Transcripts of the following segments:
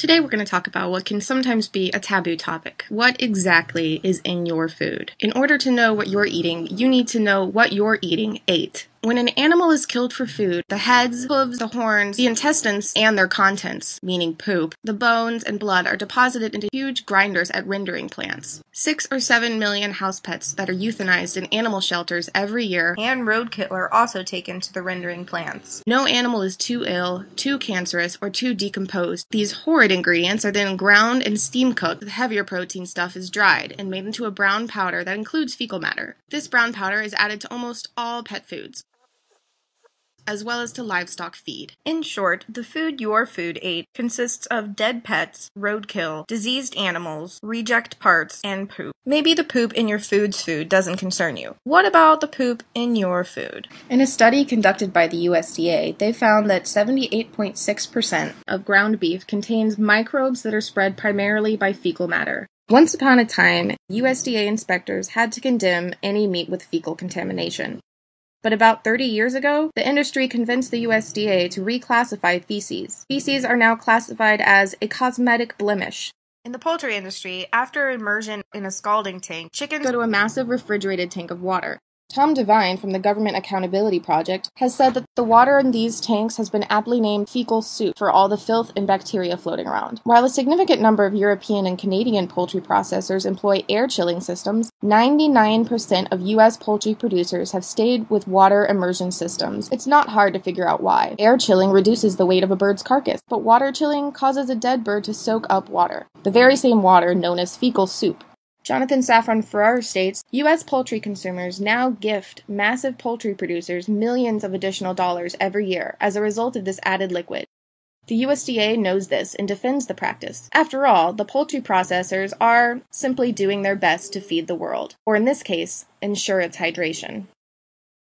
Today we're going to talk about what can sometimes be a taboo topic. What exactly is in your food? In order to know what you're eating, you need to know what you're eating ate. When an animal is killed for food, the heads, hooves, the horns, the intestines, and their contents, meaning poop, the bones and blood are deposited into huge grinders at rendering plants. 6 or 7 million house pets that are euthanized in animal shelters every year, and roadkill are also taken to the rendering plants. No animal is too ill, too cancerous, or too decomposed. These horrid ingredients are then ground and steam cooked. The heavier protein stuff is dried and made into a brown powder that includes fecal matter. This brown powder is added to almost all pet foods, as well as to livestock feed. In short, the food your food ate consists of dead pets, roadkill, diseased animals, reject parts, and poop. Maybe the poop in your food's food doesn't concern you. What about the poop in your food? In a study conducted by the USDA, they found that 78.6% of ground beef contains microbes that are spread primarily by fecal matter. Once upon a time, USDA inspectors had to condemn any meat with fecal contamination. But about 30 years ago, the industry convinced the USDA to reclassify feces. Feces are now classified as a cosmetic blemish. In the poultry industry, after immersion in a scalding tank, chickens go to a massive refrigerated tank of water. Tom Devine from the Government Accountability Project has said that the water in these tanks has been aptly named fecal soup for all the filth and bacteria floating around. While a significant number of European and Canadian poultry processors employ air chilling systems, 99% of U.S. poultry producers have stayed with water immersion systems. It's not hard to figure out why. Air chilling reduces the weight of a bird's carcass, but water chilling causes a dead bird to soak up water, the very same water known as fecal soup. Jonathan Safran Farrar states, U.S. poultry consumers now gift massive poultry producers millions of additional dollars every year as a result of this added liquid. The USDA knows this and defends the practice. After all, the poultry processors are simply doing their best to feed the world, or in this case, ensure its hydration.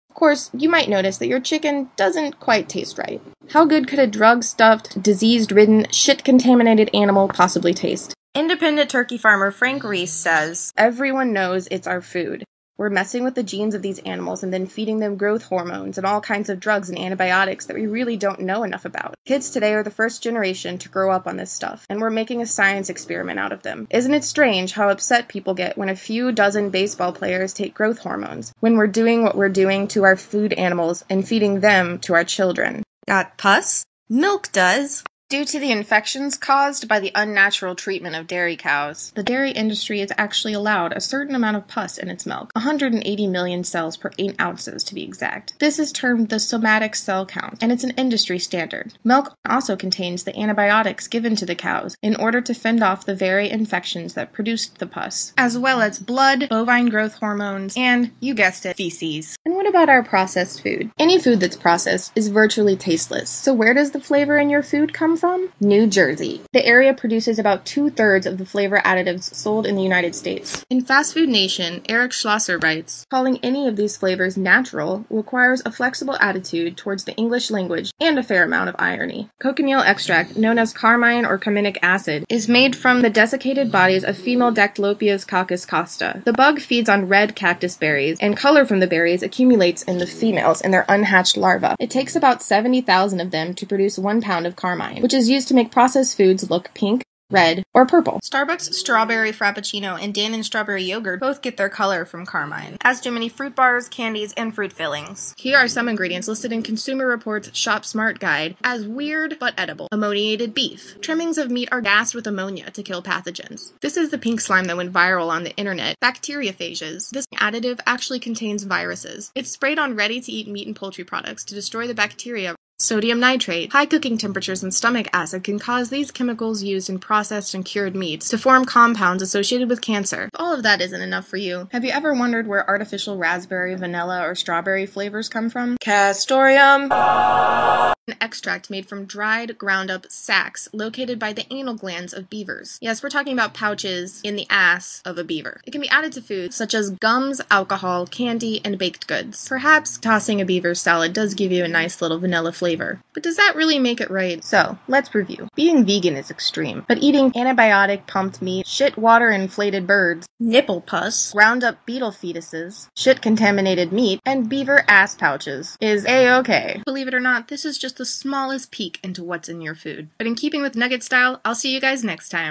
Of course, you might notice that your chicken doesn't quite taste right. How good could a drug-stuffed, disease-ridden, shit-contaminated animal possibly taste? Independent turkey farmer Frank Reese says, "Everyone knows it's our food. We're messing with the genes of these animals and then feeding them growth hormones and all kinds of drugs and antibiotics that we really don't know enough about. Kids today are the first generation to grow up on this stuff, and we're making a science experiment out of them. Isn't it strange how upset people get when a few dozen baseball players take growth hormones, when we're doing what we're doing to our food animals and feeding them to our children? Got pus? Milk does." Due to the infections caused by the unnatural treatment of dairy cows, the dairy industry is actually allowed a certain amount of pus in its milk, 180 million cells per 8 ounces to be exact. This is termed the somatic cell count, and it's an industry standard. Milk also contains the antibiotics given to the cows in order to fend off the very infections that produced the pus, as well as blood, bovine growth hormones, and, you guessed it, feces. And what about our processed food? Any food that's processed is virtually tasteless. So where does the flavor in your food come from? New Jersey. The area produces about 2/3 of the flavor additives sold in the United States. In Fast Food Nation, Eric Schlosser writes, "Calling any of these flavors natural requires a flexible attitude towards the English language and a fair amount of irony. Cochineal extract, known as carmine or carminic acid, is made from the desiccated bodies of female Dactylopias coccus costa. The bug feeds on red cactus berries, and color from the berries accumulates in the females in their unhatched larvae. It takes about 70,000 of them to produce 1 pound of carmine, which is used to make processed foods look pink, red, or purple. Starbucks strawberry frappuccino and Dannon strawberry yogurt both get their color from carmine, as do many fruit bars, candies, and fruit fillings. Here are some ingredients listed in Consumer Reports' Shop Smart Guide as weird but edible. Ammoniated beef. Trimmings of meat are gassed with ammonia to kill pathogens. This is the pink slime that went viral on the internet. Bacteriophages. This additive actually contains viruses. It's sprayed on ready-to-eat meat and poultry products to destroy the bacteria. Sodium nitrate. High cooking temperatures and stomach acid can cause these chemicals used in processed and cured meats to form compounds associated with cancer. If all of that isn't enough for you, have you ever wondered where artificial raspberry, vanilla, or strawberry flavors come from? Castoreum! An extract made from dried, ground-up sacs located by the anal glands of beavers. Yes, we're talking about pouches in the ass of a beaver. It can be added to foods such as gums, alcohol, candy, and baked goods. Perhaps tossing a beaver's salad does give you a nice little vanilla flavor, but does that really make it right? So, let's review. Being vegan is extreme, but eating antibiotic-pumped meat, shit water-inflated birds, nipple pus, ground-up beetle fetuses, shit-contaminated meat, and beaver ass pouches is A-okay. Believe it or not, this is just just the smallest peek into what's in your food. But in keeping with nugget style, I'll see you guys next time.